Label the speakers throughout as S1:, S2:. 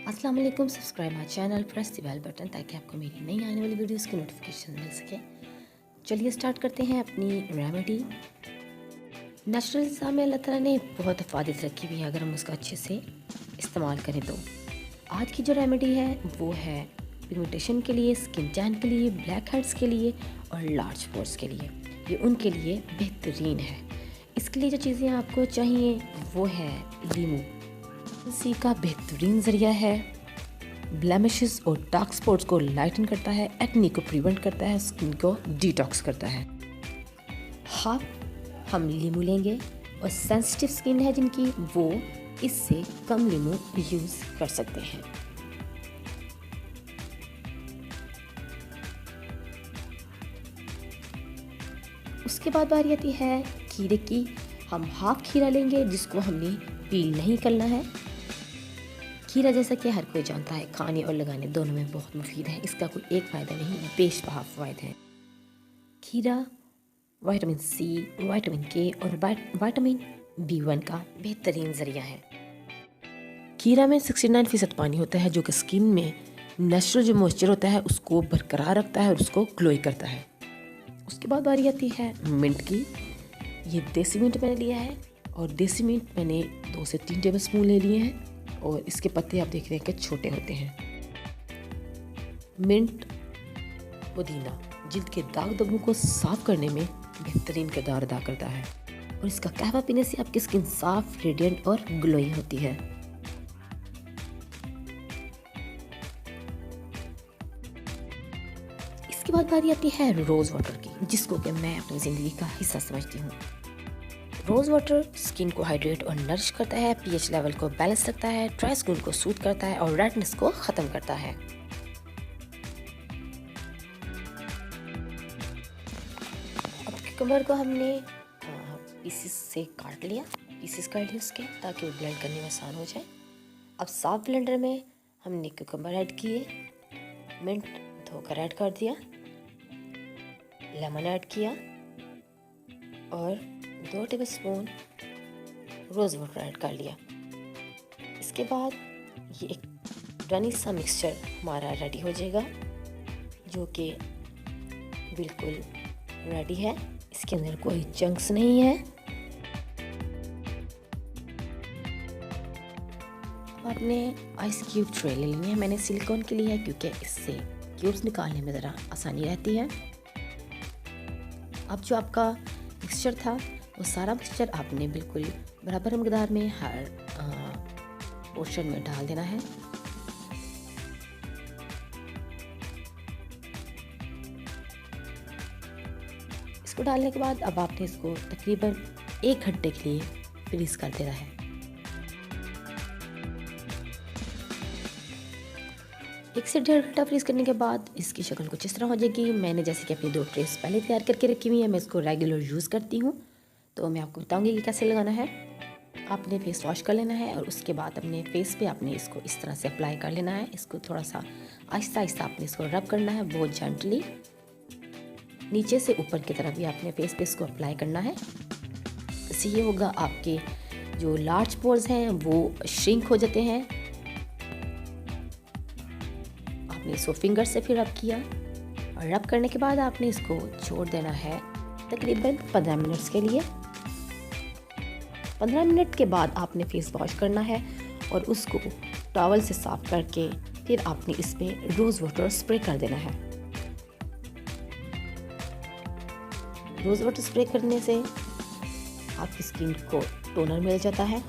S1: अस्सलाम वालेकुम। Subscribe my channel, press the bell button ताकि आपको मेरी नई आने वाली वीडियोस की नोटिफिकेशन मिल सके। चलिए स्टार्ट करते हैं अपनी रेमेडी। नेचुरल निज़ाम में अल्लाह ताला ने बहुत हिफाजत रखी हुई है अगर हम उसका अच्छे से इस्तेमाल करें तो। आज की जो रेमेडी है वो है पिगमेंटेशन के लिए, स्किन टैन के लिए, ब्लैक हेड्स के लिए और लार्ज पोर्स के लिए। ये उनके लिए बेहतरीन है। इसके लिए जो चीज़ें आपको चाहिए वो है लीमू, सी का बेहतरीन ज़रिया है, ब्लेमिशेस और डार्क स्पॉट्स को लाइटन करता है, एक्ने को प्रिवेंट करता है, स्किन को डिटॉक्स करता है। हाफ हम लीमू लेंगे और सेंसिटिव स्किन है जिनकी वो इससे कम लीमू यूज़ कर सकते हैं। उसके बाद बारी आती है खीरे की। हम हाफ खीरा लेंगे जिसको हमने पील नहीं करना है। खीरा जैसा कि हर कोई जानता है खाने और लगाने दोनों में बहुत मुफीद है। इसका कोई एक फ़ायदा नहीं है, बेशबहा फ़वाइद हैं। खीरा विटामिन सी, विटामिन के और विटामिन B1 का बेहतरीन ज़रिया है। खीरा में 69% पानी होता है जो कि स्किन में नेचुरल जो मॉइस्चर होता है उसको बरकरार रखता है और उसको ग्लोई करता है। उसके बाद बारी आती है मिंट की। ये देसी मिंट मैंने लिया है और देसी मिंट मैंने 2 से 3 टेबल स्पून ले लिए हैं और इसके पत्ते आप देख रहे हैं कि छोटे होते हैं। मिंट पुदीना जिल्द के दाग धब्बों को साफ करने में बेहतरीन किरदार अदा करता है और इसका कहवा पीने से आपकी स्किन साफ, रेडिएंट और ग्लोइंग होती है। इसके बाद बारी आती है रोज़ वाटर की, जिसको कि मैं अपनी ज़िंदगी का हिस्सा समझती हूँ। रोज़ वाटर स्किन को हाइड्रेट और नरिश करता है, पीएच लेवल को बैलेंस रखता है, ड्राई स्किन को सूट करता है और रेडनेस को ख़त्म करता है। अब क्यूकम्बर को हमने पीसेस से काट लिया, उसके ताकि वो ब्लेंड करने में आसान हो जाए। अब साफ ब्लेंडर में हमने क्यूकम्बर ऐड किए, मिंट धोकर ऐड कर दिया, लेमन ऐड किया और 2 tablespoon rose water add कर लिया। इसके बाद ये एक रनी सा मिक्सचर हमारा रेडी हो जाएगा जो कि बिल्कुल रेडी है। इसके अंदर कोई चंक्स नहीं है। अब आपने आइस क्यूब ट्रे ले लेनी है। मैंने सिलिकॉन के लिए है क्योंकि इससे क्यूब्स निकालने में ज़रा आसानी रहती है। अब जो आपका मिक्सचर था वो सारा मिक्सचर आपने बिल्कुल बराबर मकदार में हर पोर्शन में डाल देना है। इसको डालने के बाद अब आपने इसको तकरीबन 1 घंटे के लिए फ्रीज कर देना है। एक से 1.5 घंटा फ्रीज करने के बाद इसकी शक्ल कुछ इस तरह हो जाएगी। मैंने जैसे कि अपनी 2 ट्रेस पहले तैयार करके रखी हुई है, मैं इसको रेगुलर यूज़ करती हूँ तो मैं आपको बताऊंगी कि कैसे लगाना है। आपने फेस वॉश कर लेना है और उसके बाद अपने फेस पे आपने इसको इस तरह से अप्लाई कर लेना है। इसको थोड़ा सा आहिस्ता आहिस्ता आपने इसको रब करना है, बहुत जेंटली, नीचे से ऊपर की तरफ भी आपने फेस पे इसको अप्लाई करना है। इससे ये होगा आपके जो लार्ज पोर्स हैं वो श्रिंक हो जाते हैं। आपने इसको फिंगर से फिर रब किया और रब करने के बाद आपने इसको छोड़ देना है तकरीबन 15 मिनट्स के लिए। 15 मिनट के बाद आपने फेस वॉश करना है और उसको टॉवल से साफ करके फिर आपने इसमें रोज़ वाटर स्प्रे कर देना है। रोज़ वाटर स्प्रे करने से आपकी स्किन को टोनर मिल जाता है।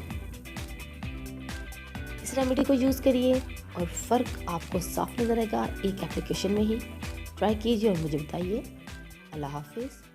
S1: इस रेमेडी को यूज़ करिए और फ़र्क आपको साफ नजर आएगा एक एप्लीकेशन में ही। ट्राई कीजिए और मुझे बताइए। अल्लाह हाफिज़।